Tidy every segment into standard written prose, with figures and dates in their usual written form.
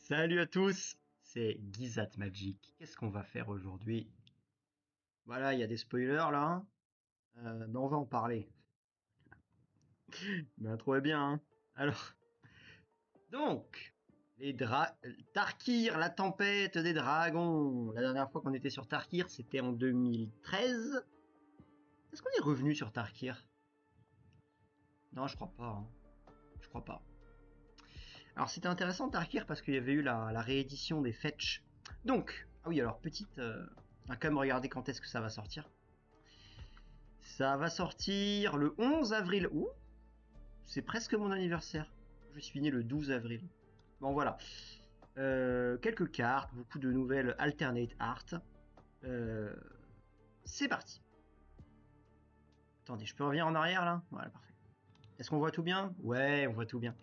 Salut à tous, c'est Gizat Magic. Qu'est-ce qu'on va faire aujourd'hui? Voilà, il y a des spoilers là, hein. Mais on va en parler. Mais trouvez bien, hein. Alors, donc, Tarkir, la tempête des dragons. La dernière fois qu'on était sur Tarkir, c'était en 2013. Est-ce qu'on est revenu sur Tarkir? Non, je crois pas, hein. Je crois pas. Alors, c'était intéressant Tarkir parce qu'il y avait eu la réédition des Fetch. Donc, ah oui, alors petite, on va quand même regarder quand est-ce que ça va sortir. Ça va sortir le 11 avril. Ouh, c'est presque mon anniversaire. Je suis né le 12 avril. Bon voilà. Quelques cartes, beaucoup de nouvelles alternate art. Euh, c'est parti. Attendez, je peux revenir en arrière là? Voilà, parfait. Est-ce qu'on voit tout bien? Ouais, on voit tout bien.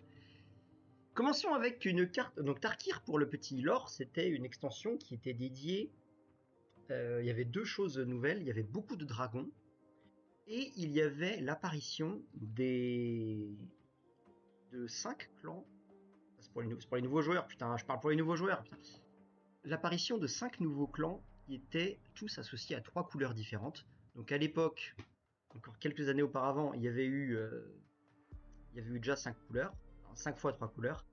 Commençons avec une carte. Donc Tarkir pour le petit lore, c'était une extension qui était dédiée. Il y avait deux choses nouvelles. Il y avait beaucoup de dragons et il y avait l'apparition de 5 clans. C'est pour les nouveaux joueurs, putain, je parle pour les nouveaux joueurs, putain. L'apparition de 5 nouveaux clans qui étaient tous associés à 3 couleurs différentes. Donc à l'époque, encore quelques années auparavant, il y avait eu déjà 5 couleurs, 5 fois 3 couleurs.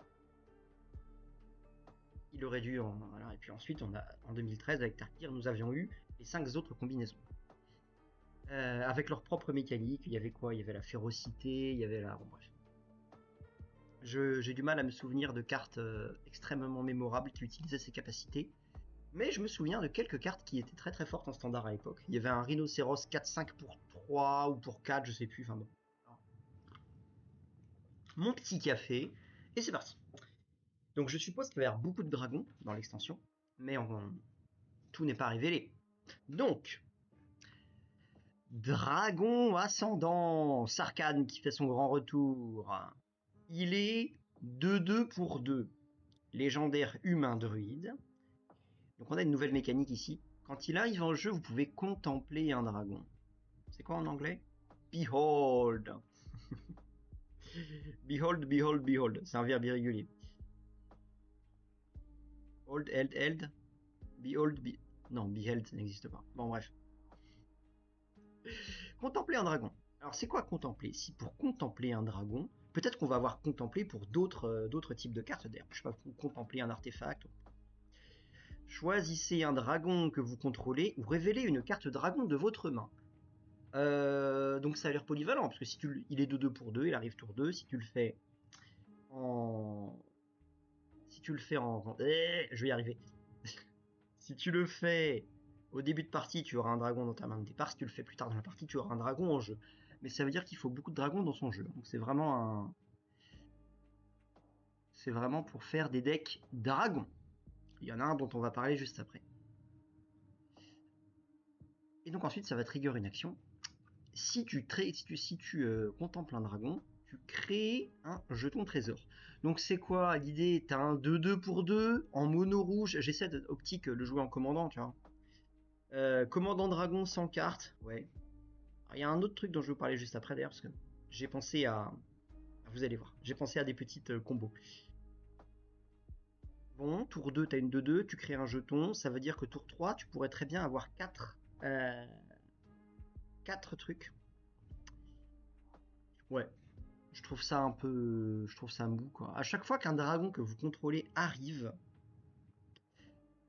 Il aurait dû voilà. Et puis ensuite, en 2013, avec Tarkir, nous avions eu les 5 autres combinaisons. Avec leur propre mécanique, il y avait quoi? Il y avait la férocité, il y avait la... Bon, bref. J'ai du mal à me souvenir de cartes extrêmement mémorables qui utilisaient ces capacités. Mais je me souviens de quelques cartes qui étaient très très fortes en standard à l'époque. Il y avait un rhinocéros 4-5 pour 3 ou pour 4, je sais plus. Enfin bon. Mon petit café, et c'est parti. Donc je suppose qu'il va y avoir beaucoup de dragons dans l'extension, mais tout n'est pas révélé. Donc, dragon ascendant, Sarkhan qui fait son grand retour. Il est 2-2 pour 2. Légendaire humain druide. Donc on a une nouvelle mécanique ici. Quand il arrive en jeu, vous pouvez contempler un dragon. C'est quoi en anglais? Behold. Behold, behold, behold. C'est un verbe irrégulier. Hold, held, held. Behold, Non, beheld, ça n'existe pas. Bon, bref. Contempler un dragon. Alors, c'est quoi contempler? Si pour contempler un dragon, peut-être qu'on va avoir contemplé pour d'autres types de cartes. D'ailleurs, je sais pas, contempler un artefact. Choisissez un dragon que vous contrôlez ou révélez une carte dragon de votre main. Donc ça a l'air polyvalent, parce que si il est de 2 pour 2, il arrive tour 2. Si tu le fais en... Si tu le fais en... je vais y arriver. Si tu le fais au début de partie, tu auras un dragon dans ta main de départ. Si tu le fais plus tard dans la partie, tu auras un dragon en jeu. Mais ça veut dire qu'il faut beaucoup de dragons dans son jeu. Donc c'est vraiment un... C'est vraiment pour faire des decks dragons. Il y en a un dont on va parler juste après. Et donc ensuite, ça va trigger une action. Si tu contemples un dragon, tu crées un jeton trésor. Donc c'est quoi l'idée? T'as un 2-2 pour 2 en mono rouge. J'essaie d'optique le jouer en commandant, tu vois. Commandant dragon sans carte, ouais. Il y a un autre truc dont je vais vous parler juste après d'ailleurs, parce que j'ai pensé à... Vous allez voir, j'ai pensé à des petites combos. Bon, tour 2, t'as une 2-2, tu crées un jeton, ça veut dire que tour 3, tu pourrais très bien avoir 4 trucs. Ouais, je trouve ça mou, quoi. À chaque fois qu'un dragon que vous contrôlez arrive,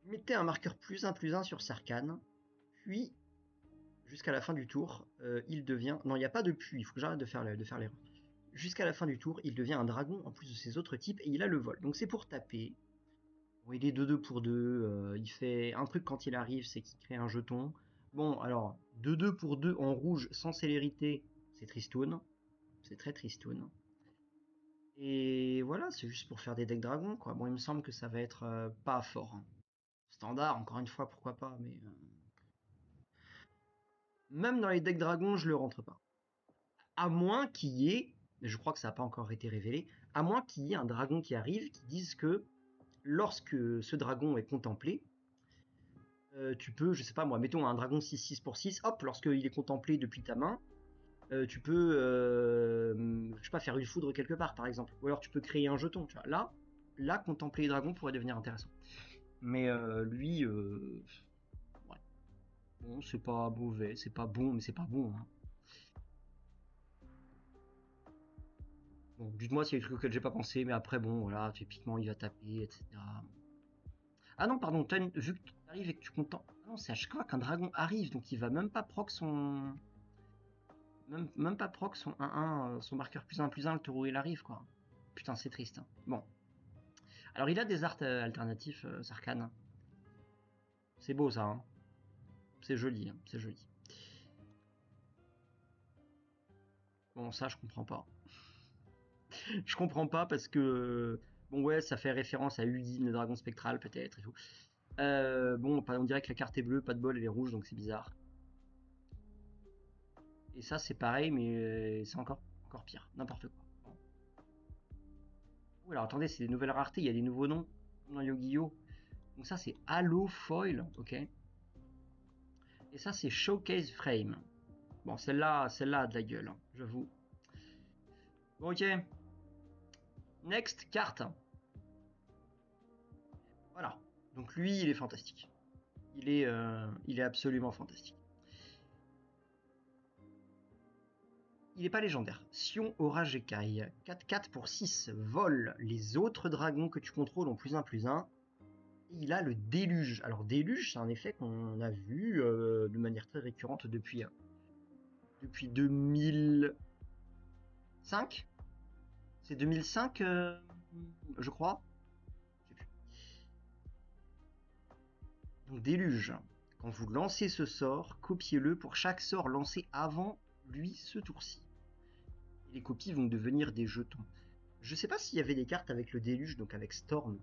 mettez un marqueur +1/+1 sur Sarkhan, puis jusqu'à la fin du tour, il devient... Non, il n'y a pas de puis, il faut que j'arrête de faire l'erreur. Jusqu'à la fin du tour, il devient un dragon en plus de ses autres types et il a le vol. Donc c'est pour taper. Bon, il est 2-2 pour 2, il fait un truc quand il arrive, c'est qu'il crée un jeton. Bon, alors, 2-2 pour 2 en rouge sans célérité, c'est tristoun. C'est très tristoun. Et voilà, c'est juste pour faire des decks dragons, quoi. Bon, il me semble que ça va être pas fort, hein. Standard, encore une fois, pourquoi pas, mais... Même dans les decks dragons, je le rentre pas. À moins qu'il y ait, mais je crois que ça n'a pas encore été révélé, à moins qu'il y ait un dragon qui arrive qui dise que lorsque ce dragon est contemplé, tu peux, je sais pas moi, mettons un dragon 6-6 pour 6, hop, lorsqu'il est contemplé depuis ta main, tu peux, je sais pas, faire une foudre quelque part, par exemple. Ou alors tu peux créer un jeton, tu vois. Là, là, contempler les dragons pourrait devenir intéressant. Mais lui, ouais. Bon, c'est pas mauvais, c'est pas bon, mais c'est pas bon. Hein. Bon, dites-moi s'il y a des trucs auxquels j'ai pas pensé, mais après, bon, voilà, typiquement, il va taper, etc. Ah non, pardon, vu que tu arrives et que tu contemples. Ah non, c'est à chaque fois qu'un dragon arrive, donc il va même pas proc son. Même pas proc son 1-1, son marqueur +1/+1, le tour où il arrive, quoi. Putain, c'est triste. Hein. Bon. Alors, il a des arts alternatifs, Sarkhan. C'est beau, ça, hein. C'est joli, hein, c'est joli. Bon, ça, je comprends pas. Je comprends pas parce que. Bon, ouais, ça fait référence à Udine, le dragon spectral, peut-être, et tout. Bon, on dirait que la carte est bleue, pas de bol, elle est rouge, donc c'est bizarre. Et ça, c'est pareil, mais c'est encore pire. N'importe quoi. Bon. Oh, alors attendez, c'est des nouvelles raretés, il y a des nouveaux noms dans Yu-Gi-Oh! Donc ça, c'est Halo Foil, ok. Et ça, c'est Showcase Frame. Bon, celle-là a de la gueule, hein, j'avoue. Bon, ok. Next, carte. Voilà. Donc lui, il est fantastique. Il est absolument fantastique. Il n'est pas légendaire. Sion Orage Écaille. 4-4 pour 6. Vole. Les autres dragons que tu contrôles ont +1/+1. Et il a le déluge. Alors déluge, c'est un effet qu'on a vu de manière très récurrente depuis 2005. C'est 2005, je crois. Je sais plus. Donc déluge. Quand vous lancez ce sort, copiez-le pour chaque sort lancé avant lui ce tour-ci. Et les copies vont devenir des jetons. Je sais pas s'il y avait des cartes avec le déluge, donc avec Storm,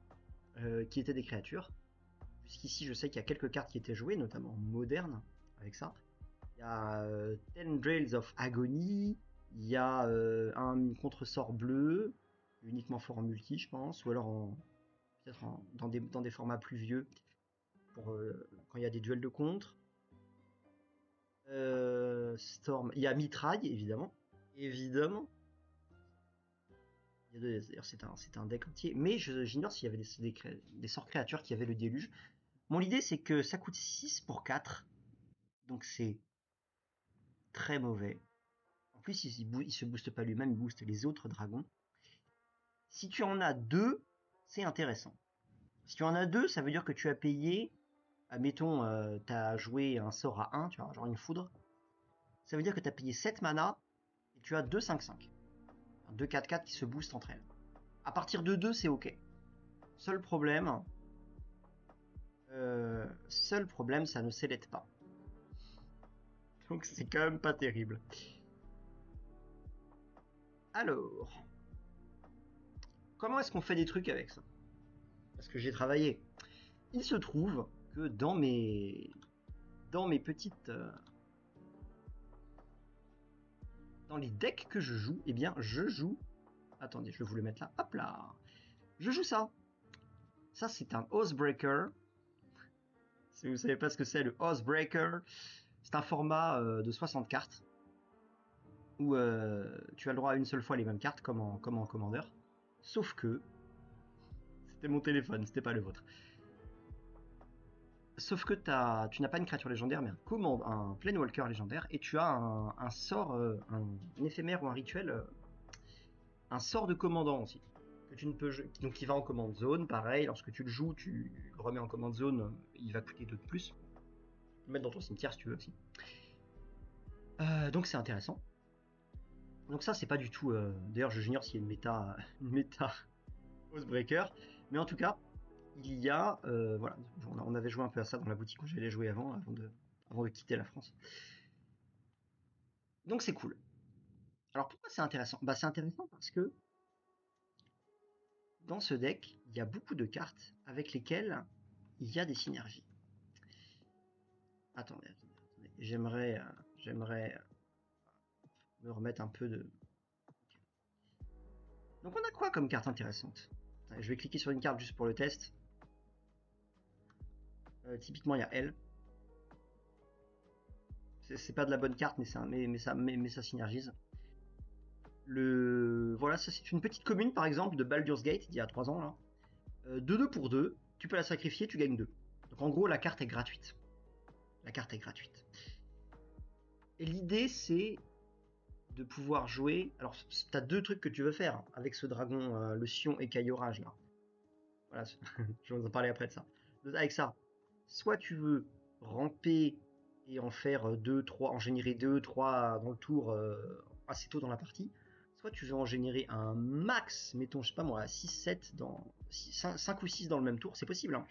qui étaient des créatures. Jusqu'ici, je sais qu'il y a quelques cartes qui étaient jouées, notamment modernes, avec ça. Il y a Tendrils of Agony, il y a un contre-sort bleu, uniquement fort en multi, je pense, ou alors peut-être dans des formats plus vieux, pour quand il y a des duels de contre. Storm, il y a Mitraille, évidemment. Évidemment. D'ailleurs, c'est un deck entier, mais j'ignore s'il y avait des sorts créatures qui avaient le déluge. Mon idée, c'est que ça coûte 6 pour 4, donc c'est très mauvais. En plus, il se booste pas lui-même, il booste les autres dragons. Si tu en as deux, c'est intéressant. Si tu en as deux, ça veut dire que tu as payé, admettons, tu as joué un sort à 1, tu vois, genre une foudre. Ça veut dire que tu as payé 7 mana et tu as 2 5-5. 2 4-4 qui se boostent entre elles. À partir de 2, c'est ok. Seul problème, ça ne s'élève pas. Donc c'est quand même pas terrible. Alors, comment est-ce qu'on fait des trucs avec ça? Parce que j'ai travaillé. Il se trouve que dans mes petites... dans les decks que je joue, eh bien, je joue... Attendez, je vais vous le mettre là. Hop là. Je joue ça. Ça, c'est un Oathbreaker. Si vous savez pas ce que c'est, le Oathbreaker, c'est un format de 60 cartes où tu as le droit à une seule fois les mêmes cartes, comme en Commander. Sauf que... C'était mon téléphone, c'était pas le vôtre. Sauf que tu n'as pas une créature légendaire, mais un Planewalker légendaire, et tu as un sort, un éphémère ou un rituel, un sort de commandant aussi. Que tu ne peux, donc qui va en commande zone, pareil, lorsque tu le joues, tu le remets en commande zone, il va coûter 2 de plus. Tu peux le mettre dans ton cimetière si tu veux aussi. Donc c'est intéressant. Donc ça, c'est pas du tout... D'ailleurs, j'ignore s'il y a une méta Oathbreaker, mais en tout cas, il y a... voilà, on avait joué un peu à ça dans la boutique où j'allais jouer avant de quitter la France. Donc c'est cool. Alors pourquoi c'est intéressant? Bah c'est intéressant parce que dans ce deck, il y a beaucoup de cartes avec lesquelles il y a des synergies. Attendez. J'aimerais me remettre un peu de... Donc on a quoi comme carte intéressante? Je vais cliquer sur une carte juste pour le test. Typiquement, il y a elle. C'est pas de la bonne carte, mais ça synergise. Voilà, ça c'est une petite commune par exemple de Baldur's Gate d'il y a 3 ans là. De 2 pour 2, tu peux la sacrifier, tu gagnes 2. Donc en gros, la carte est gratuite. La carte est gratuite. Et l'idée, c'est de pouvoir jouer. Alors, tu as deux trucs que tu veux faire avec ce dragon, le Sion et Caillorage là. Voilà, je vais vous en parler après de ça. Avec ça, soit tu veux ramper et en faire 2, 3, en générer 2, 3 dans le tour assez tôt dans la partie, soit tu veux en générer un max, mettons, je sais pas moi, 6, 7 dans 5 ou 6 dans le même tour, c'est possible, hein.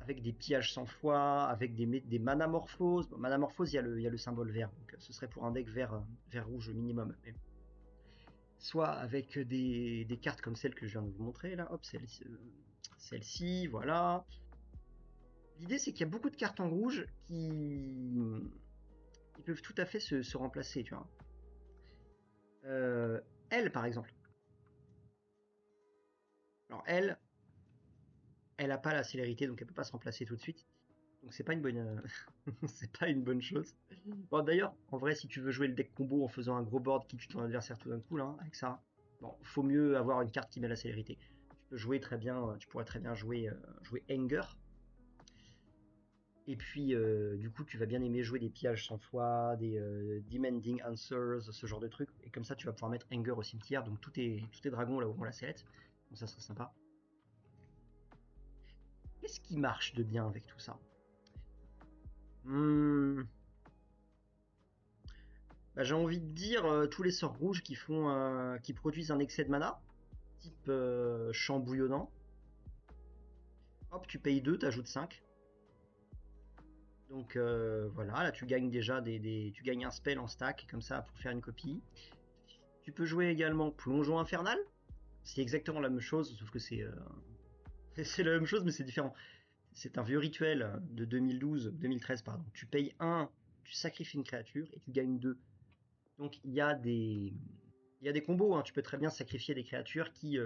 Avec des pillages sans foi, avec des manamorphoses. Bon, manamorphose, il y a le symbole vert, donc ce serait pour un deck vert, rouge minimum. Mais soit avec des cartes comme celle que je viens de vous montrer là, hop, celle-ci, voilà. L'idée c'est qu'il y a beaucoup de cartes en rouge qui peuvent tout à fait se remplacer, tu vois. Elle par exemple. Alors elle a pas la célérité, donc elle peut pas se remplacer tout de suite. Donc c'est pas une bonne, c'est pas une bonne chose. Bon d'ailleurs, en vrai, si tu veux jouer le deck combo en faisant un gros board qui tue ton adversaire tout d'un coup là, avec ça, bon, faut mieux avoir une carte qui met la célérité. Tu peux jouer très bien, tu pourrais très bien jouer Anger. Et puis du coup, tu vas bien aimer jouer des pillages sans foi, des Demanding Answers, ce genre de trucs. Et comme ça, tu vas pouvoir mettre Anger au cimetière. Donc tous tes dragons là où on la sellette. Donc ça serait sympa. Qu'est-ce qui marche de bien avec tout ça? Bah, j'ai envie de dire tous les sorts rouges qui produisent un excès de mana, type champ bouillonnant. Hop, tu payes 2, t'ajoutes 5. Donc voilà, là tu gagnes déjà tu gagnes un spell en stack, comme ça, pour faire une copie. Tu peux jouer également Plongeon Infernal. C'est exactement la même chose, sauf que c'est c'est la même chose, mais c'est différent. C'est un vieux rituel de 2013, pardon. Tu payes 1, tu sacrifies une créature et tu gagnes 2. Donc il y a des combos, hein. Tu peux très bien sacrifier des créatures qui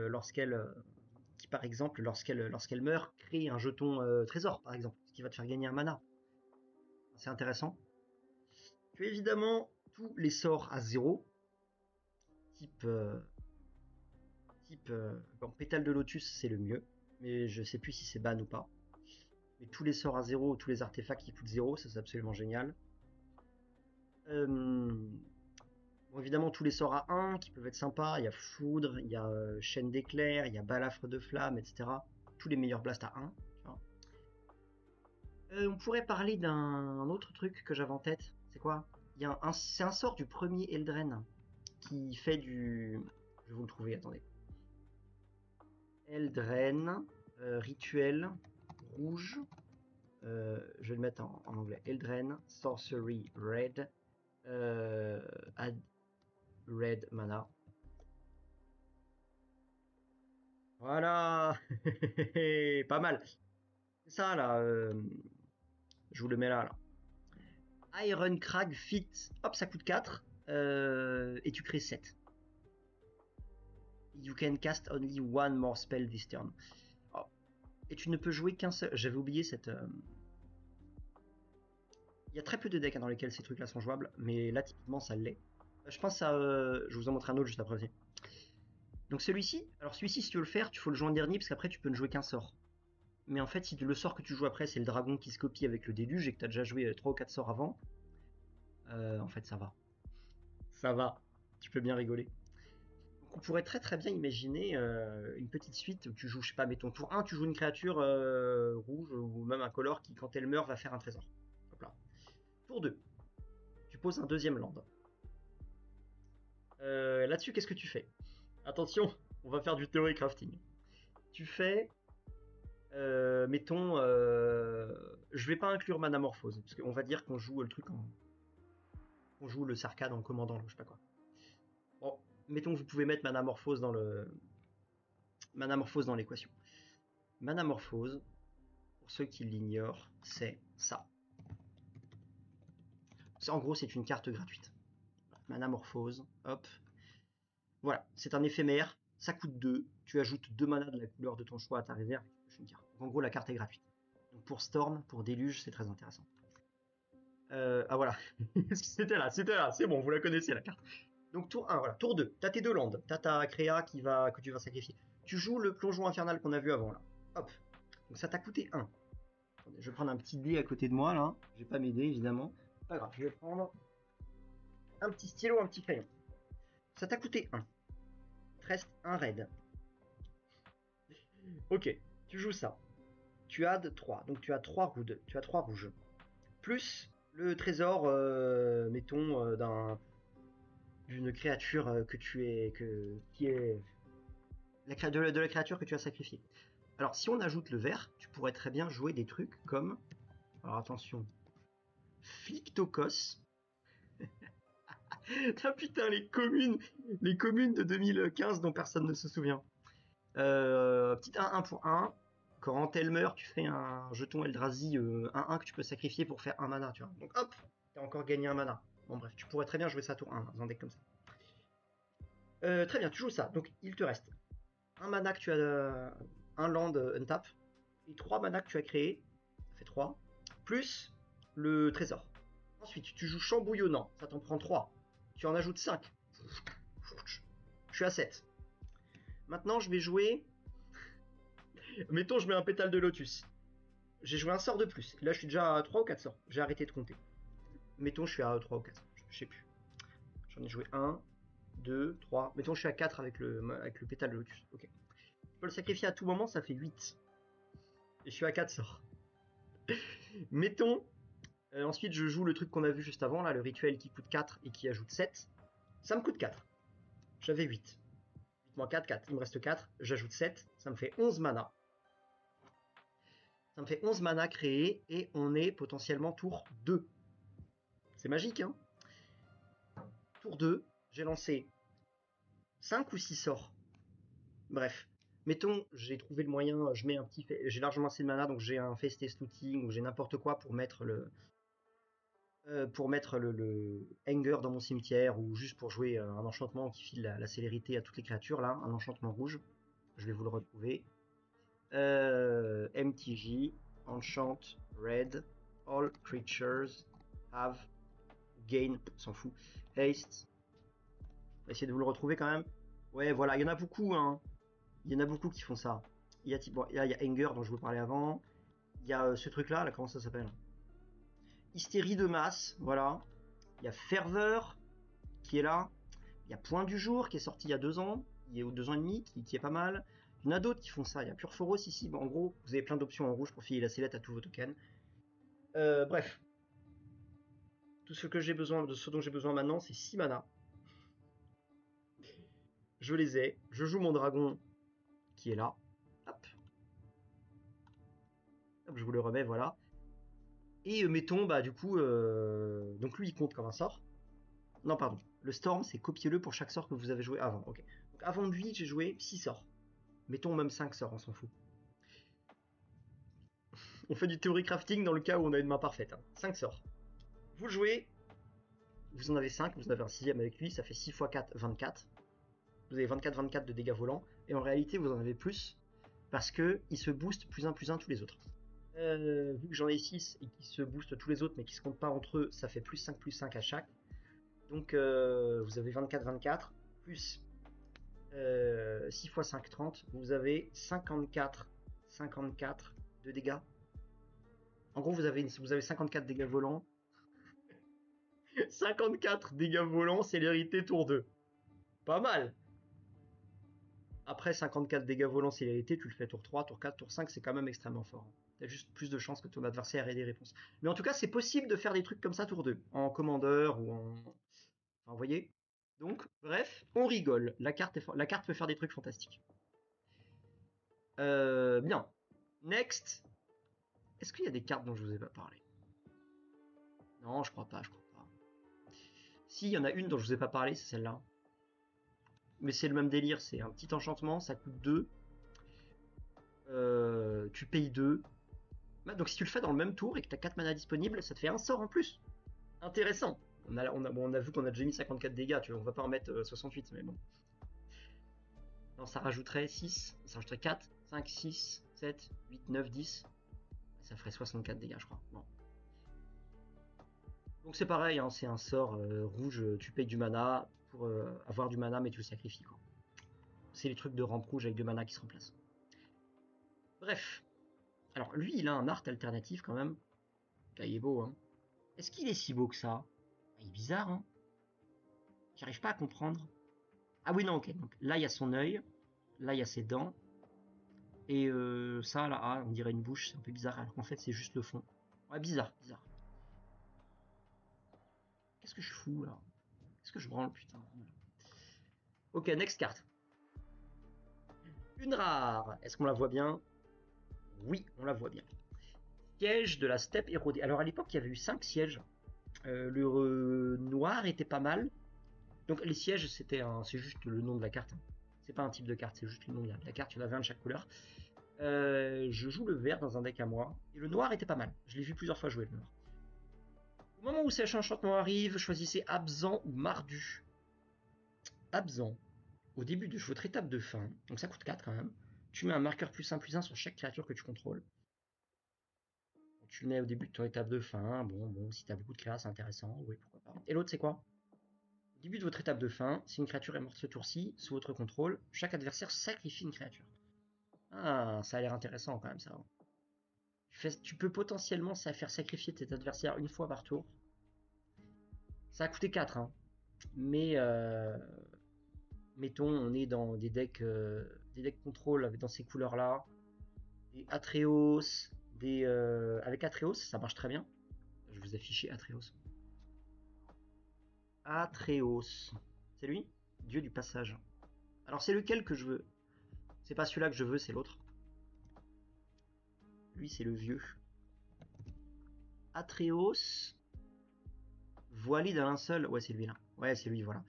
par exemple, lorsqu'elles meurent, créent un jeton trésor, par exemple, ce qui va te faire gagner un mana. C'est intéressant. Tu as évidemment tous les sorts à 0, type, bon, pétale de lotus, c'est le mieux, mais je sais plus si c'est ban ou pas. Mais tous les sorts à 0, tous les artefacts qui coûtent 0, ça c'est absolument génial. Bon, évidemment, tous les sorts à 1 qui peuvent être sympas. Il y a Foudre, il y a Chaîne d'éclairs, il y a Balafre de flamme, etc. Tous les meilleurs blasts à 1. Tu vois. On pourrait parler d'un autre truc que j'avais en tête. C'est quoi? C'est un sort du premier Eldren qui fait du... Je vais vous le trouver, attendez. Eldren, rituel, rouge. Je vais le mettre en anglais. Eldren, Sorcery Red. Add Red Mana. Voilà. Pas mal. C'est ça là. Je vous le mets là. Iron Crag Fit. Hop, ça coûte 4. Et tu crées 7. You can cast only one more spell this turn. Oh. Et tu ne peux jouer qu'un seul. J'avais oublié cette. Il y a très peu de decks dans lesquels ces trucs-là sont jouables, mais là typiquement ça l'est. Je pense à. Je vous en montre un autre juste après aussi. Donc celui-ci, alors celui-ci si tu veux le faire, tu faut le jouer en dernier parce qu'après tu peux ne jouer qu'un sort. Mais en fait, si le sort que tu joues après c'est le dragon qui se copie avec le déluge et que tu as déjà joué 3 ou 4 sorts avant, en fait ça va. Ça va. Tu peux bien rigoler. Donc on pourrait très très bien imaginer une petite suite où tu joues, je sais pas, mettons tour 1, tu joues une créature rouge ou même un color qui quand elle meurt va faire un trésor. Hop là. Tour 2, tu poses un deuxième land. Là-dessus, qu'est-ce que tu fais? Attention, on va faire du theory crafting. Tu fais, mettons, je vais pas inclure Manamorphose, parce qu'on va dire qu'on joue le truc on joue le Sarkad en commandant, je sais pas quoi. Bon, mettons que vous pouvez mettre Manamorphose dans l'équation. Manamorphose, pour ceux qui l'ignorent, c'est ça. En gros, c'est une carte gratuite. Manamorphose, hop. Voilà, c'est un éphémère, ça coûte 2, tu ajoutes 2 manas de la couleur de ton choix à ta réserve, et tu une carte. Donc en gros, la carte est gratuite. Donc pour Storm, pour Déluge, c'est très intéressant. Ah voilà, c'était là, c'est bon, vous la connaissez la carte. Donc tour 1, voilà, tour 2, t'as tes deux landes, t'as ta créa que tu vas sacrifier. tu joues le plongeon infernal qu'on a vu avant, là. Hop. Donc ça t'a coûté 1. Attendez, je vais prendre un petit dé à côté de moi, là. Je vais pas m'aider, évidemment. Pas grave, je vais prendre un petit stylo, un petit crayon. Ça t'a coûté 1. Il te reste un raid. Ok, tu joues ça. Tu as 3, donc tu as 3 rouges. Tu as 3 rouges. Plus le trésor, mettons, d'une créature que tu es. Qui est. De la créature que tu as sacrifiée. Alors, si on ajoute le vert, tu pourrais très bien jouer des trucs comme. Alors attention. Flictocos. Ah putain, les communes de 2015 dont personne ne se souvient. Petit 1-1 pour 1. Quand elle meurt, tu fais un jeton Eldrazi 1-1 que tu peux sacrifier pour faire un mana, tu vois. Donc hop, t'as encore gagné un mana. Bon bref, tu pourrais très bien jouer ça tour 1 dans un deck comme ça. Très bien, tu joues ça. Donc il te reste un mana que tu as, un land untap, et 3 mana que tu as créé, ça fait 3, plus le trésor. Ensuite, tu joues champ bouillonnant, ça t'en prend 3. Tu en ajoutes 5. Je suis à 7. Maintenant, je vais jouer. Mettons, je mets un pétale de lotus. J'ai joué un sort de plus. Là, je suis déjà à 3 ou 4 sorts. J'ai arrêté de compter. Mettons, je suis à 3 ou 4. Je sais plus. J'en ai joué 1, 2, 3. Mettons, je suis à 4 avec le pétale de lotus. Ok. Je peux le sacrifier à tout moment, ça fait 8. Et je suis à 4 sorts. Mettons, ensuite, je joue le truc qu'on a vu juste avant, là, le rituel qui coûte 4 et qui ajoute 7. Ça me coûte 4. J'avais 8. 8 moins 4, 4. Il me reste 4. J'ajoute 7. Ça me fait 11 mana. Ça me fait 11 mana créés et on est potentiellement tour 2. C'est magique, hein? Tour 2, j'ai lancé 5 ou 6 sorts. Bref. Mettons, j'ai trouvé le moyen, je mets un petit. J'ai largement assez de mana, donc j'ai un Festes Looting ou j'ai n'importe quoi pour mettre le Hanger dans mon cimetière ou juste pour jouer un enchantement qui file la célérité à toutes les créatures, là, un enchantement rouge. Je vais vous le retrouver. MTG, Enchant, Red, All Creatures have Gain, s'en fout, Haste. On va essayer de vous le retrouver quand même. Ouais, voilà, il y en a beaucoup, hein. Il y en a beaucoup qui font ça. Il y a, bon, il y a Anger dont je vous parlais avant. Il y a ce truc-là, là, comment ça s'appelle? Hystérie de masse, voilà. Il y a Ferveur qui est là. Il y a Point du jour qui est sorti il y a 2 ans, il y a 2 ans et demi, qui est pas mal. Il y en a d'autres qui font ça. Il y a Purphoros ici. Bon, en gros, vous avez plein d'options en rouge pour filer la sellette à tous vos tokens. Bref. Tout ce que j'ai besoin, de ce dont j'ai besoin maintenant, c'est 6 mana. Je les ai. Je joue mon dragon qui est là. Hop. Hop, je vous le remets, voilà. Et mettons, bah du coup, donc lui il compte comme un sort. Non, pardon. Le Storm, c'est copiez-le pour chaque sort que vous avez joué avant. Ok. Donc avant lui, j'ai joué 6 sorts. Mettons même 5 sorts, on s'en fout. On fait du théorie crafting dans le cas où on a une main parfaite. Hein. 5 sorts. Vous le jouez, vous en avez 5, vous en avez un 6ème avec lui, ça fait 6 x 4, 24. Vous avez 24 de dégâts volants, et en réalité vous en avez plus, parce que il se booste plus 1 tous les autres. Vu que j'en ai 6 et qui se boostent tous les autres, mais qui se comptent pas entre eux, ça fait plus 5 à chaque. Donc vous avez 24, plus 6 x 5, 30, vous avez 54 de dégâts. En gros, vous avez 54 dégâts volants. 54 dégâts volants, célérité tour 2. Pas mal. Après 54 dégâts volants, célérité, tu le fais tour 3, tour 4, tour 5, c'est quand même extrêmement fort. T'as juste plus de chances que ton adversaire ait des réponses. Mais en tout cas, c'est possible de faire des trucs comme ça tour 2, en commandeur ou en... Enfin, vous voyez. Donc, bref, on rigole. La carte peut faire des trucs fantastiques. Bien. Next. Est-ce qu'il y a des cartes dont je vous ai pas parlé? Non, je crois pas. Si, il y en a une dont je vous ai pas parlé, c'est celle-là. Mais c'est le même délire, c'est un petit enchantement, ça coûte 2. Tu payes 2. Donc si tu le fais dans le même tour et que tu as 4 mana disponibles, ça te fait un sort en plus. Intéressant. On a vu qu'on a déjà mis 54 dégâts, tu vois, on va pas en mettre 68, mais bon. Non, ça rajouterait 6, ça rajouterait 4, 5, 6, 7, 8, 9, 10. Ça ferait 64 dégâts, je crois. Bon. Donc c'est pareil, hein, c'est un sort rouge, tu payes du mana pour avoir du mana, mais tu le sacrifies, quoi. C'est les trucs de rampe rouge avec 2 mana qui se remplacent. Bref. Alors, lui, il a un art alternatif quand même. Là, il est beau, hein. Est-ce qu'il est si beau que ça? Il est bizarre, hein. J'arrive pas à comprendre. Ah oui, non, ok. Donc là, il y a son œil. Là, il y a ses dents. Et ça, là, ah, on dirait une bouche. C'est un peu bizarre. Alors qu'en fait, c'est juste le fond. Ouais, bizarre, bizarre. Qu'est-ce que je fous, là? Qu'est-ce que je branle, putain? Ok, next carte. Une rare. Est-ce qu'on la voit bien? Oui, on la voit bien. Siège de la steppe érodée. Alors, à l'époque, il y avait eu 5 sièges. Le noir était pas mal. Donc, les sièges, c'est juste le nom de la carte. C'est pas un type de carte, c'est juste le nom de la carte. Il y en avait un de chaque couleur. Je joue le vert dans un deck à moi. Et le noir était pas mal. Je l'ai vu plusieurs fois jouer, le noir. Au moment où Sèche Enchantement arrive, choisissez Absent ou Mardu. Absent. Au début de votre étape de fin, donc ça coûte 4 quand même, tu mets un marqueur +1/+1 sur chaque créature que tu contrôles. Tu le mets au début de ton étape de fin. Bon, si t'as beaucoup de créas, c'est intéressant. Oui, pourquoi pas. Et l'autre, c'est quoi? Au début de votre étape de fin, si une créature est morte ce tour-ci, sous votre contrôle, chaque adversaire sacrifie une créature. Ah, ça a l'air intéressant quand même, ça. Tu peux potentiellement faire sacrifier tes adversaires une fois par tour. Ça a coûté 4, hein. Mais mettons, on est dans des decks contrôle dans ces couleurs-là. Des Atreos, avec Atreos, ça marche très bien. Je vais vous afficher Atreos. Atreos. C'est lui? Dieu du passage. Alors c'est lequel que je veux? C'est pas celui-là que je veux, c'est l'autre. Lui, c'est le vieux. Atreos. Voilé d'un linceul. Ouais, c'est lui là. Ouais, c'est lui, voilà.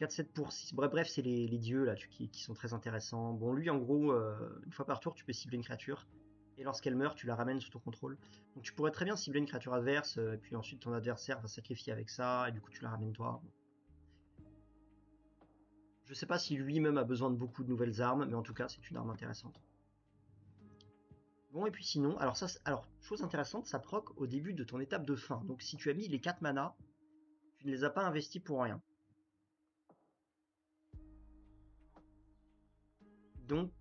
4-7 pour 6. Bref, c'est les dieux là qui sont très intéressants. Bon, lui, en gros, une fois par tour, tu peux cibler une créature. Et lorsqu'elle meurt, tu la ramènes sous ton contrôle. Donc tu pourrais très bien cibler une créature adverse, et puis ensuite ton adversaire va sacrifier avec ça, et du coup tu la ramènes toi. Je sais pas si lui-même a besoin de beaucoup de nouvelles armes, mais en tout cas c'est une arme intéressante. Bon, et puis sinon, alors chose intéressante, ça proc au début de ton étape de fin. Donc si tu as mis les 4 manas, tu ne les as pas investis pour rien. Donc,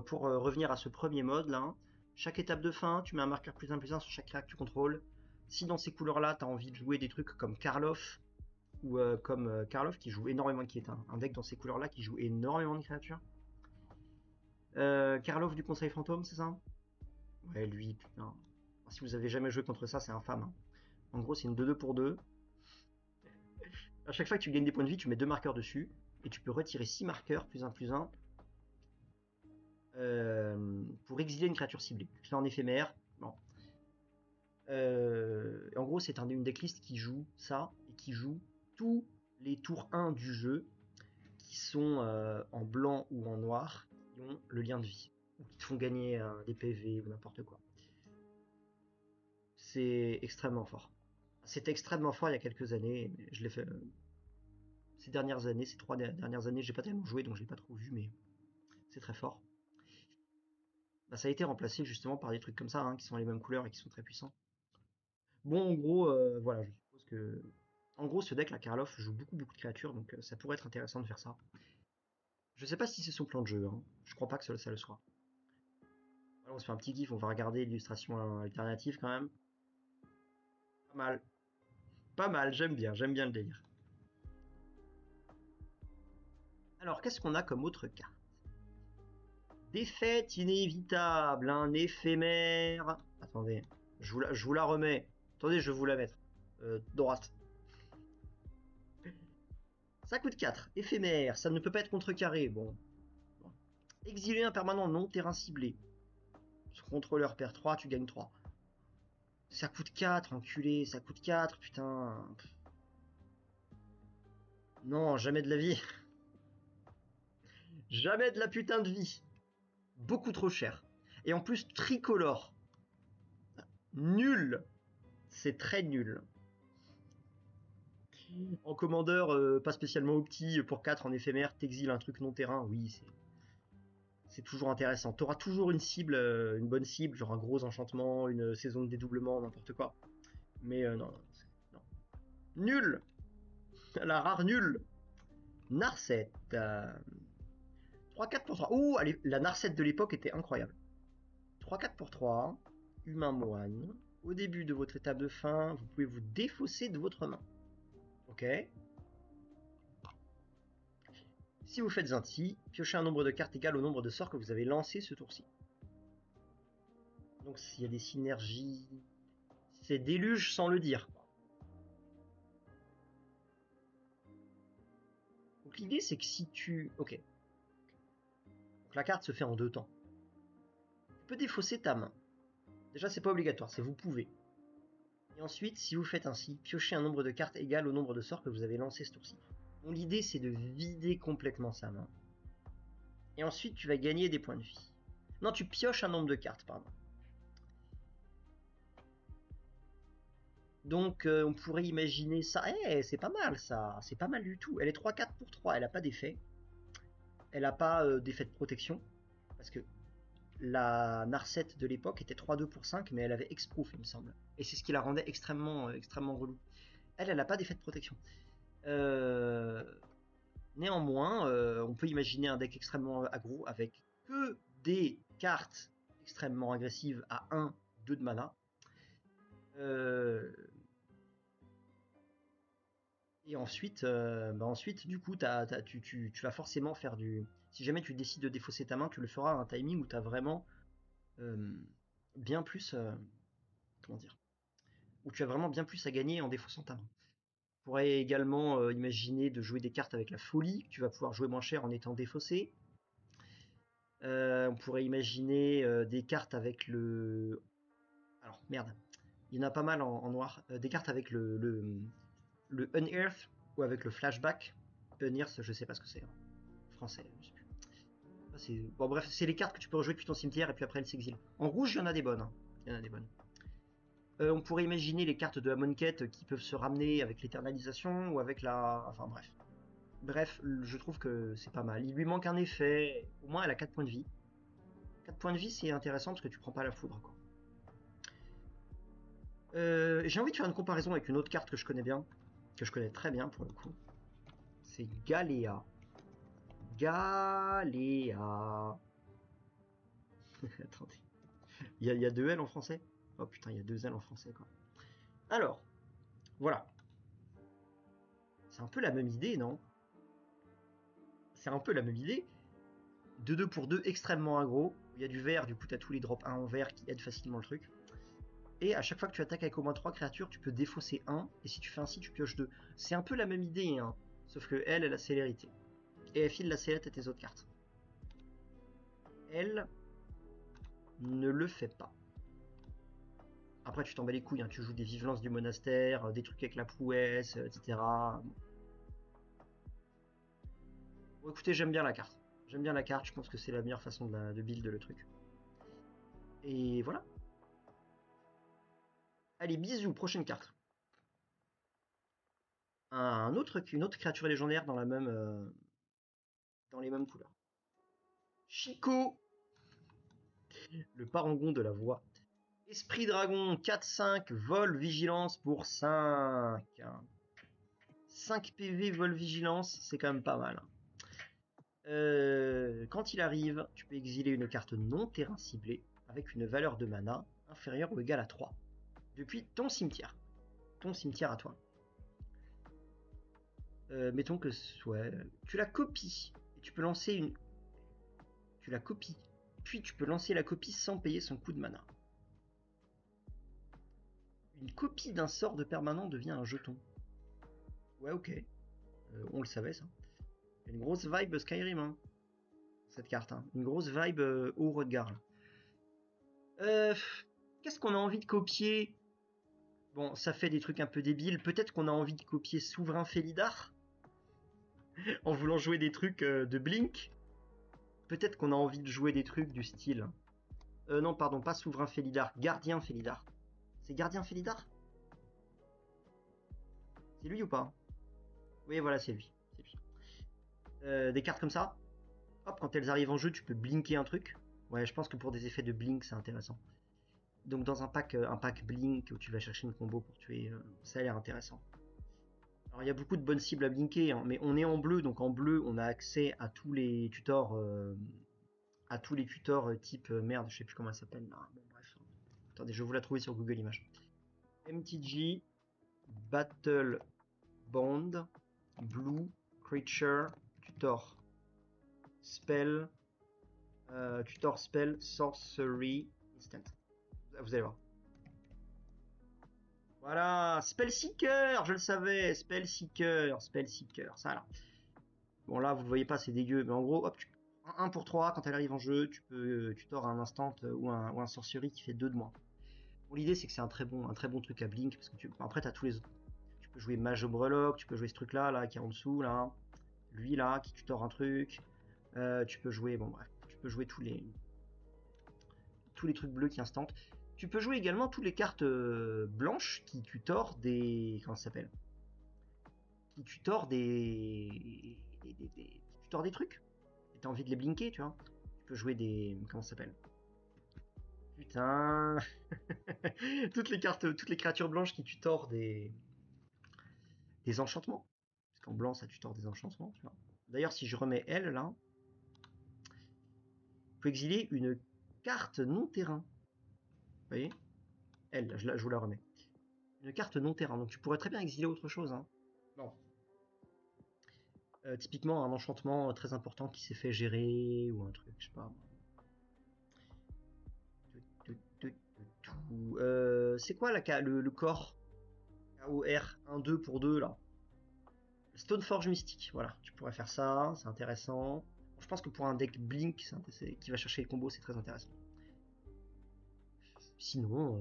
pour revenir à ce premier mode là, chaque étape de fin, tu mets un marqueur +1/+1 sur chaque créature que tu contrôles. Si dans ces couleurs-là, tu as envie de jouer des trucs comme Karloff, ou comme Karloff qui joue énormément, qui est un deck dans ces couleurs-là qui joue énormément de créatures. Karloff du Conseil Fantôme, c'est ça? Ouais, lui, putain. Si vous avez jamais joué contre ça, c'est infâme. Hein. En gros, c'est une 2-2 pour 2. À chaque fois que tu gagnes des points de vie, tu mets 2 marqueurs dessus. Et tu peux retirer 6 marqueurs, +1/+1, pour exiler une créature ciblée. Je l'ai en éphémère. Bon. En gros, c'est une decklist qui joue ça, et qui joue tous les tours 1 du jeu, qui sont en blanc ou en noir, qui ont le lien de vie, ou qui te font gagner des PV ou n'importe quoi. C'est extrêmement fort. C'était extrêmement fort il y a quelques années, mais je l'ai fait ces dernières années, ces 3 dernières années, j'ai pas tellement joué, donc je l'ai pas trop vu, mais c'est très fort. Bah, ça a été remplacé justement par des trucs comme ça, hein, qui sont les mêmes couleurs et qui sont très puissants. Bon, en gros, voilà, je suppose que... En gros, ce deck, la Karloff, joue beaucoup de créatures, donc ça pourrait être intéressant de faire ça. Je sais pas si c'est son plan de jeu, hein. Je crois pas que ça le soit. Alors, on se fait un petit gif, on va regarder l'illustration alternative quand même. Pas mal. Pas mal, j'aime bien le délire. Alors, qu'est-ce qu'on a comme autre carte? Défaite inévitable, un éphémère. Attendez, je vous la remets. Attendez, je vais vous la mettre. Droite. Ça coûte 4. Éphémère, ça ne peut pas être contrecarré. Bon. Exilé un permanent non terrain ciblé. Son contrôleur perd 3, tu gagnes 3. Ça coûte 4, enculé, ça coûte 4, putain. Non, jamais de la vie. Jamais de la putain de vie. Beaucoup trop cher. Et en plus, tricolore. Nul. C'est très nul. En commandeur, pas spécialement opti, pour 4 en éphémère, t'exiles un truc non terrain, oui, c'est toujours intéressant. T'auras toujours une cible, une bonne cible, genre un gros enchantement, une saison de dédoublement, n'importe quoi. Mais non. Nul. La rare nulle. Narset. 3-4 pour 3. Ouh, allez, la Narset de l'époque était incroyable. 3-4 pour 3. Humain moine. Au début de votre étape de fin, vous pouvez vous défausser de votre main. Ok. Si vous faites ainsi, piochez un nombre de cartes égal au nombre de sorts que vous avez lancé ce tour-ci. Donc s'il y a des synergies... C'est déluge sans le dire. Donc l'idée c'est que si tu... Ok. Donc la carte se fait en 2 temps. Tu peux défausser ta main. Déjà c'est pas obligatoire, c'est vous pouvez. Et ensuite, si vous faites ainsi, piochez un nombre de cartes égal au nombre de sorts que vous avez lancé ce tour-ci. Donc l'idée c'est de vider complètement sa main. Et ensuite tu vas gagner des points de vie. Non, tu pioches un nombre de cartes, pardon. Donc on pourrait imaginer ça. Eh, c'est pas mal ça, c'est pas mal du tout. Elle est 3-4 pour 3, elle a pas d'effet. Elle n'a pas d'effet de protection. Parce que la Narset de l'époque était 3-2 pour 5, mais elle avait X-Proof, il me semble. Et c'est ce qui la rendait extrêmement relou. Elle n'a pas d'effet de protection. Néanmoins, on peut imaginer un deck extrêmement aggro avec que des cartes extrêmement agressives à 1, 2 de mana. Et ensuite, du coup, tu vas forcément faire du... Si jamais tu décides de défausser ta main, tu le feras à un timing où tu as vraiment bien plus... comment dire? Où tu as vraiment bien plus à gagner en défaussant ta main. Tu pourrais également imaginer de jouer des cartes avec la folie, que tu vas pouvoir jouer moins cher en étant défaussé. On pourrait imaginer des cartes avec le... Alors, merde. Il y en a pas mal en noir. Des cartes avec le Unearth ou avec le Flashback. Unearth, je sais pas ce que c'est. Français, je sais plus. Bon, bref, c'est les cartes que tu peux rejouer depuis ton cimetière et puis après elles s'exilent. En rouge, il y en a des bonnes. Hein. Il y en a des bonnes. On pourrait imaginer les cartes de Amonkhet qui peuvent se ramener avec l'éternalisation ou avec la... Enfin bref. Bref, je trouve que c'est pas mal. Il lui manque un effet. Au moins, elle a 4 points de vie. 4 points de vie, c'est intéressant parce que tu prends pas la foudre. Quoi. J'ai envie de faire une comparaison avec une autre carte que je connais bien. Que je connais très bien pour le coup. C'est Galéa. Galéa. Attendez. Il y a 2 L en français? Oh putain, il y a 2 L en français quoi. Alors, voilà. C'est un peu la même idée, non? C'est un peu la même idée. 2-2 pour 2, extrêmement aggro. Il y a du vert, du coup tu as tous les drops 1 en vert qui aident facilement le truc. Et à chaque fois que tu attaques avec au moins 3 créatures, tu peux défausser 1. Et si tu fais ainsi, tu pioches 2. C'est un peu la même idée, hein. Sauf que elle a célérité. Et elle file la célérité à tes autres cartes. Elle ne le fait pas. Après, tu t'en bats les couilles, hein. Tu joues des vivelances du monastère, des trucs avec la prouesse, etc. Bon, écoutez, j'aime bien la carte. J'aime bien la carte, je pense que c'est la meilleure façon de build le truc. Et voilà. Allez, bisous, prochaine carte. Une autre créature légendaire dans dans les mêmes couleurs. Chico, le parangon de la voix. Esprit dragon, 4-5, vol, vigilance pour 5. 5 PV, vol, vigilance, c'est quand même pas mal. Quand il arrive, tu peux exiler une carte non terrain ciblée avec une valeur de mana inférieure ou égale à 3 depuis ton cimetière. Ton cimetière à toi. Mettons que ouais, tu la copies et tu peux lancer une. Tu la copies. Puis tu peux lancer la copie sans payer son coût de mana. Une copie d'un sort de permanent devient un jeton. Ouais, ok. On le savait ça. Une grosse vibe Skyrim, hein, cette carte. Hein. Une grosse vibe au regard. Qu'est-ce qu'on a envie de copier? Bon, ça fait des trucs un peu débiles. Peut-être qu'on a envie de copier Souverain Félidar en voulant jouer des trucs de Blink. Peut-être qu'on a envie de jouer des trucs du style. Non, pardon, pas Souverain Félidar, Gardien Félidar. C'est Gardien Félidar? C'est lui ou pas? Oui, voilà, c'est lui. Des cartes comme ça. Hop, quand elles arrivent en jeu, tu peux blinker un truc. Ouais, je pense que pour des effets de blink, c'est intéressant. Donc dans un pack Blink où tu vas chercher une combo pour tuer, ça a l'air intéressant. Alors il y a beaucoup de bonnes cibles à blinker, hein, mais on est en bleu, donc en bleu on a accès à tous les tutors, type merde, je sais plus comment elle s'appelle là. Bon, bref. Attendez, je vais vous la trouver sur Google Images. MTG, Battle Bond, Blue, Creature, Tutor, Spell, Tutor Spell, Sorcery, Instant. Vous allez voir. Voilà, Spellseeker, je le savais, Spellseeker, ça là. Bon là, vous le voyez pas, c'est dégueu, mais en gros, hop, 1 pour 3, quand elle arrive en jeu, tu tords un instant ou un sorcery qui fait 2 de moins. Bon, l'idée c'est que c'est un très bon truc à blink, parce que après t'as tous les autres. Tu peux jouer Mage Obrelok, tu peux jouer ce truc là, qui est en dessous, là. Lui là, qui tutor un truc. Tu peux jouer, bon bref, tu peux jouer tous les trucs bleus qui instantent. Tu peux jouer également toutes les cartes blanches qui tutorent des... Comment ça s'appelle? Qui tutorent qui tutorent des trucs. Et t'as envie de les blinker, tu vois. Tu peux jouer des... Comment ça s'appelle? Putain. Toutes les créatures blanches qui tutorent des enchantements. Parce qu'en blanc, ça tutore des enchantements, tu vois. D'ailleurs, si je remets elle, là, je peux exiler une carte non-terrain. Vous voyez? Elle, je vous la remets. Une carte non-terrain. Donc tu pourrais très bien exiler autre chose, hein. Non. Typiquement, un enchantement très important qui s'est fait gérer, ou un truc, je sais pas. C'est quoi le corps? KOR 1-2 pour 2 là. Stoneforge mystique, voilà, tu pourrais faire ça, c'est intéressant. Je pense que pour un deck Blink qui va chercher les combos, c'est très intéressant. Sinon,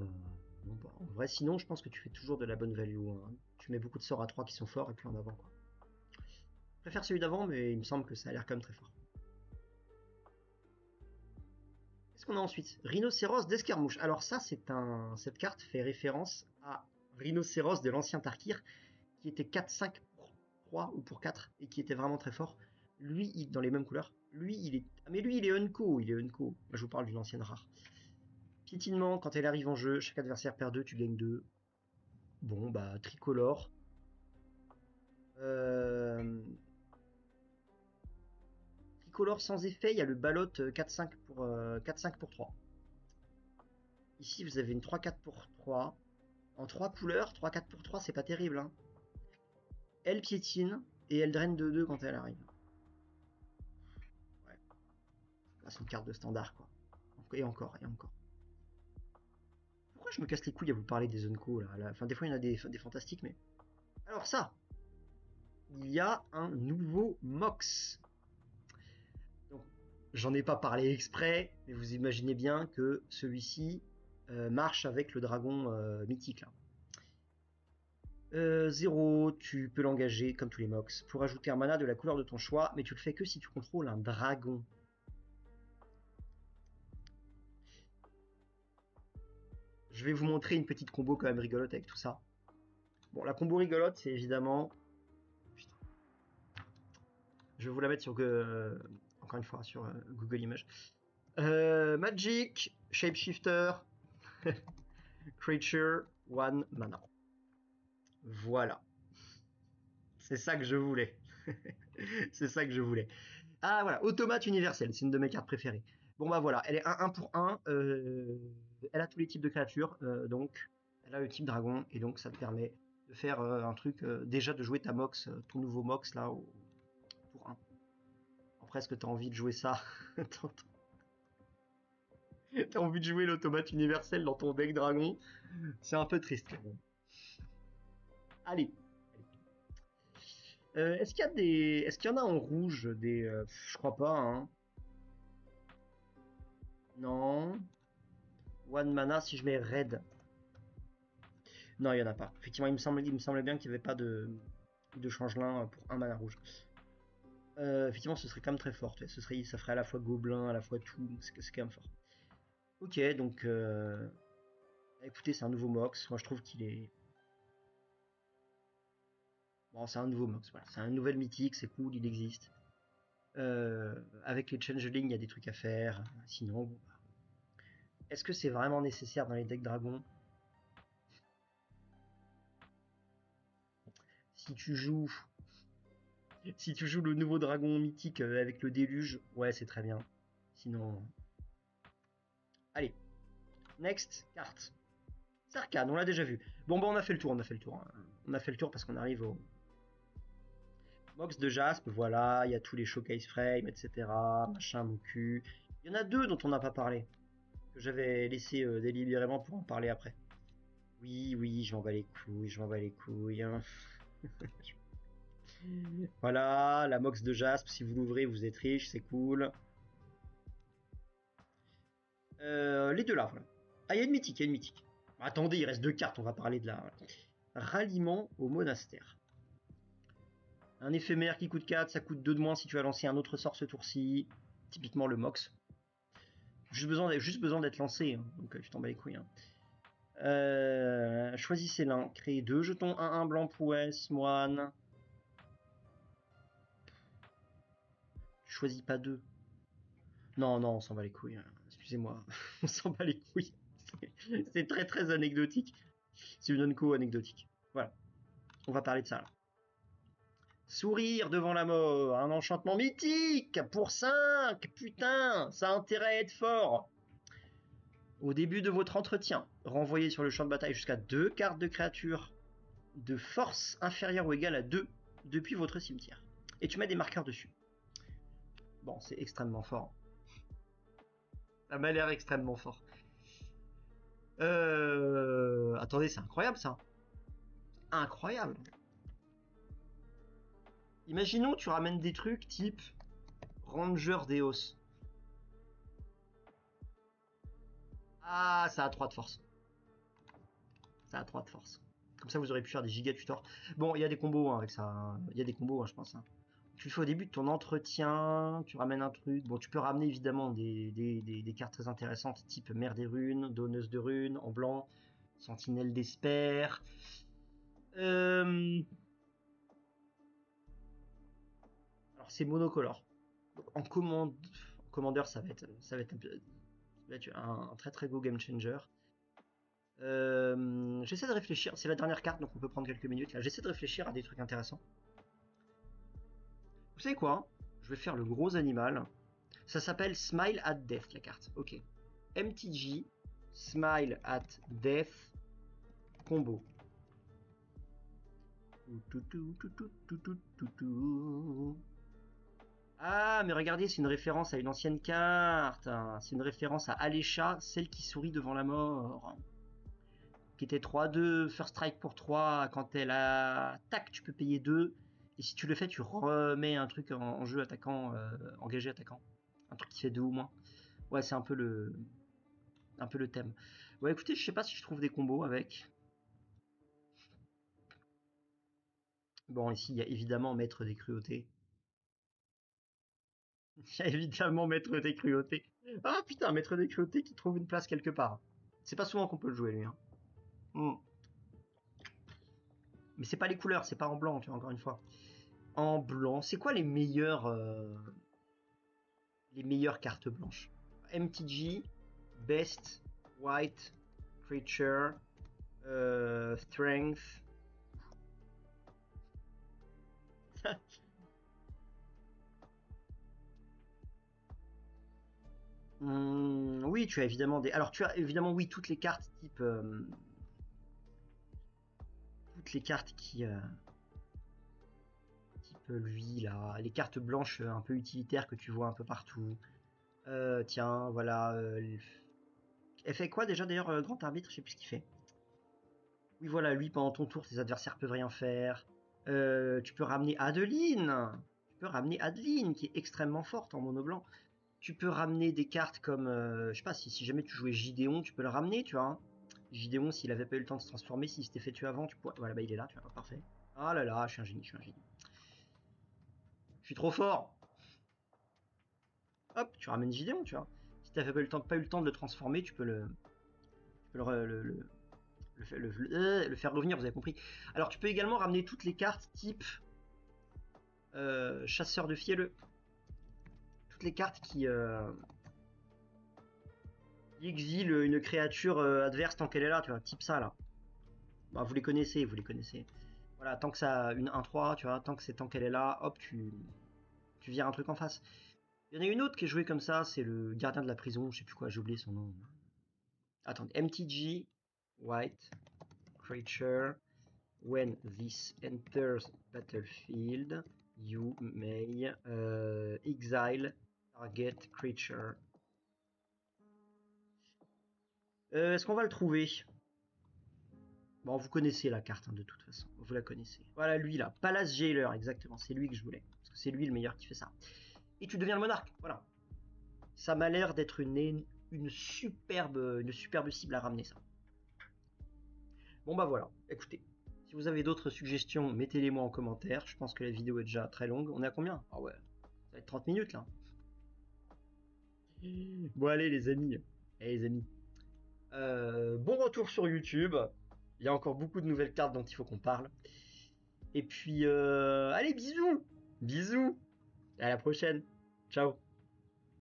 non, bah, en vrai, sinon, je pense que tu fais toujours de la bonne value, hein. Tu mets beaucoup de sorts à 3 qui sont forts et puis en avant, quoi. Je préfère celui d'avant, mais il me semble que ça a l'air quand même très fort. Qu'est-ce qu'on a ensuite? Rhinocéros d'Escarmouche. Alors ça, cette carte fait référence à Rhinocéros de l'ancien Tarkir, qui était 4-5 pour 3 ou pour 4, et qui était vraiment très fort. Lui, dans les mêmes couleurs, lui, il est... Ah, mais lui, il est unco, Moi, je vous parle d'une ancienne rare. Piétinement, quand elle arrive en jeu, chaque adversaire perd 2, tu gagnes 2. Bon, bah, tricolore. Euh... Tricolore sans effet, il y a le ballot 4-5 pour 3. Ici, vous avez une 3-4 pour 3. En 3 couleurs, 3-4 pour 3, c'est pas terrible, hein. Elle piétine et elle draine 2-2 quand elle arrive. Ouais. Là, c'est une carte de standard, quoi. Et encore, et encore. Pourquoi je me casse les couilles à vous parler des Unco, là? Enfin, des fois, il y en a des fantastiques, mais... Alors ça, il y a un nouveau Mox. Donc, j'en ai pas parlé exprès, mais vous imaginez bien que celui-ci marche avec le dragon mythique, là. 0, tu peux l'engager comme tous les Mox pour ajouter un mana de la couleur de ton choix, mais tu le fais que si tu contrôles un dragon. Je vais vous montrer une petite combo quand même rigolote avec tout ça. Bon, la combo rigolote, c'est évidemment... Putain. Je vais vous la mettre sur... encore une fois, sur Google Images. Magic, Shapeshifter, Creature, 1 mana. Voilà. C'est ça que je voulais. C'est ça que je voulais. Ah voilà, Automate universel, c'est une de mes cartes préférées. Bon bah voilà, elle est 1 pour 1. Elle a tous les types de créatures, donc elle a le type dragon, et donc ça te permet de faire un truc, déjà de jouer ta Mox, ton nouveau Mox là, pour 1. Après, est-ce que t'as envie de jouer ça? T'as envie de jouer l'automate universel dans ton deck dragon? C'est un peu triste. Allez. Est-ce qu'il y a des... Est-ce qu'il y en a en rouge des... je crois pas, hein. Non. One mana si je mets red. Non, il n'y en a pas. Effectivement, il me semblait bien qu'il n'y avait pas de changelin pour un mana rouge. Effectivement, ce serait quand même très fort. Ça ferait à la fois gobelin, à la fois tout. C'est quand même fort. Ok, donc... écoutez, c'est un nouveau Mox. Moi, je trouve qu'il est... Bon, c'est un nouveau Mox, voilà. C'est un nouvel mythique, c'est cool, il existe. Avec les changelings, il y a des trucs à faire. Sinon, bon, bah, est-ce que c'est vraiment nécessaire dans les decks dragons? Si tu joues... Si tu joues le nouveau dragon mythique avec le déluge, ouais, c'est très bien. Sinon... Allez. Next, carte. Sarkhan, on l'a déjà vu. Bon, on a fait le tour, on a fait le tour. Hein. On a fait le tour parce qu'on arrive au... Mox de Jasp, voilà, il y a tous les showcase frames, etc. Machin, mon cul. Il y en a deux dont on n'a pas parlé. Que j'avais laissé délibérément pour en parler après. Oui, oui, je m'en bats les couilles, je m'en bats les couilles. Hein. Voilà, la Mox de Jasp, si vous l'ouvrez, vous êtes riche, c'est cool. Les deux là, voilà. Ah, il y a une mythique, il y a une mythique. Attendez, il reste deux cartes, on va parler de la... Ralliement au monastère. Un éphémère qui coûte 4, ça coûte 2 de moins si tu as lancé un autre sort ce tour-ci. Typiquement le Mox. Juste besoin d'être lancé, hein. Donc tu t'en bats les couilles. Hein. Choisissez l'un. Créez 2 jetons 1-1 blanc prouesse, moine. Tu choisis pas 2. Non, non, on s'en bat les couilles. Hein. Excusez-moi. On s'en bat les couilles. C'est très très anecdotique. C'est une unco anecdotique. Voilà. On va parler de ça là. Sourire devant la mort, un enchantement mythique pour 5. Putain, ça a intérêt à être fort. Au début de votre entretien, renvoyez sur le champ de bataille jusqu'à 2 cartes de créatures de force inférieure ou égale à 2 depuis votre cimetière. Et tu mets des marqueurs dessus. Bon, c'est extrêmement fort. Ça m'a l'air extrêmement fort. Attendez, c'est incroyable ça. Incroyable. Imaginons tu ramènes des trucs type Ranger Deos. Ah, ça a 3 de force. Ça a 3 de force. Comme ça, vous aurez pu faire des giga tutors. Bon, il y a des combos hein, avec ça. Hein. Il y a des combos, hein, je pense. Hein. Tu le fais au début de ton entretien, tu ramènes un truc. Bon, tu peux ramener évidemment des cartes très intéressantes, type Mère des Runes, Donneuse de Runes, en blanc, Sentinelle d'Esper. Alors, c'est monocolore. En commandeur, ça va être un très très beau game changer. J'essaie de réfléchir. C'est la dernière carte, donc on peut prendre quelques minutes. Là, j'essaie de réfléchir à des trucs intéressants. Vous savez quoi? Je vais faire le gros animal. Ça s'appelle Smile at Death, la carte. Ok. MTG, Smile at Death, combo. Ah, mais regardez, c'est une référence à une ancienne carte. Hein. C'est une référence à Alécha, celle qui sourit devant la mort. Qui était 3-2, first strike pour 3. Quand elle attaque, tu peux payer 2. Et si tu le fais, tu remets un truc en jeu attaquant, engagé attaquant. Un truc qui fait 2 ou moins. Ouais, c'est un peu le thème. Ouais, écoutez, je sais pas si je trouve des combos avec. Bon, ici, il y a évidemment Maître des Cruautés. Il y a évidemment Maître des Cruautés. Ah putain, Maître des Cruautés qui trouve une place quelque part. C'est pas souvent qu'on peut le jouer, lui. Hein. Mm. Mais c'est pas les couleurs, c'est pas en blanc, tu vois, encore une fois. En blanc, c'est quoi les meilleures cartes blanches? MTG, Best, White, Creature, Strength. Oui, tu as évidemment des. Alors, tu as évidemment, oui, toutes les cartes type. Toutes les cartes qui. Type lui, là. Les cartes blanches un peu utilitaires que tu vois un peu partout. Tiens, voilà. Elle fait quoi déjà d'ailleurs, Grand Arbitre? Je sais plus ce qu'il fait. Oui, voilà, lui, pendant ton tour, tes adversaires peuvent rien faire. Tu peux ramener Adeline. Tu peux ramener Adeline, qui est extrêmement forte en mono blanc. Tu peux ramener des cartes comme, je sais pas, si jamais tu jouais Gideon, tu peux le ramener, tu vois. Hein. Gideon, s'il avait pas eu le temps de se transformer, s'il s'était fait tuer avant, tu pourrais... Voilà, bah il est là, tu vois, parfait. Ah là là, je suis un génie, je suis un génie. Je suis trop fort. Hop, tu ramènes Gideon, tu vois. Si t'avais pas eu le temps de le transformer, tu peux le faire revenir, vous avez compris. Alors, tu peux également ramener toutes les cartes type chasseur de fielleux. Toutes les cartes qui exilent une créature adverse tant qu'elle est là, tu vois, type ça là. Bah, vous les connaissez, vous les connaissez. Voilà, tant que ça, une 1-3, tu vois, tant qu'elle est là, hop, tu vires un truc en face. Il y en a une autre qui est jouée comme ça, c'est le gardien de la prison, je sais plus quoi, j'ai oublié son nom. Attendez, MTG, White, Creature, when this enters battlefield, you may exile target creature. Est-ce qu'on va le trouver? Bon, vous connaissez la carte hein, de toute façon, vous la connaissez. Voilà lui là, Palace Jailer, exactement, c'est lui que je voulais. Parce que c'est lui le meilleur qui fait ça. Et tu deviens le monarque, voilà. Ça m'a l'air d'être une superbe cible à ramener ça. Bon bah voilà, écoutez. Si vous avez d'autres suggestions, mettez-les moi en commentaire. Je pense que la vidéo est déjà très longue. On est à combien? Ah ouais, ça va être 30 minutes là. Bon allez les amis. Allez les amis. Bon retour sur YouTube. Il y a encore beaucoup de nouvelles cartes dont il faut qu'on parle. Et puis allez bisous. Bisous. À la prochaine. Ciao.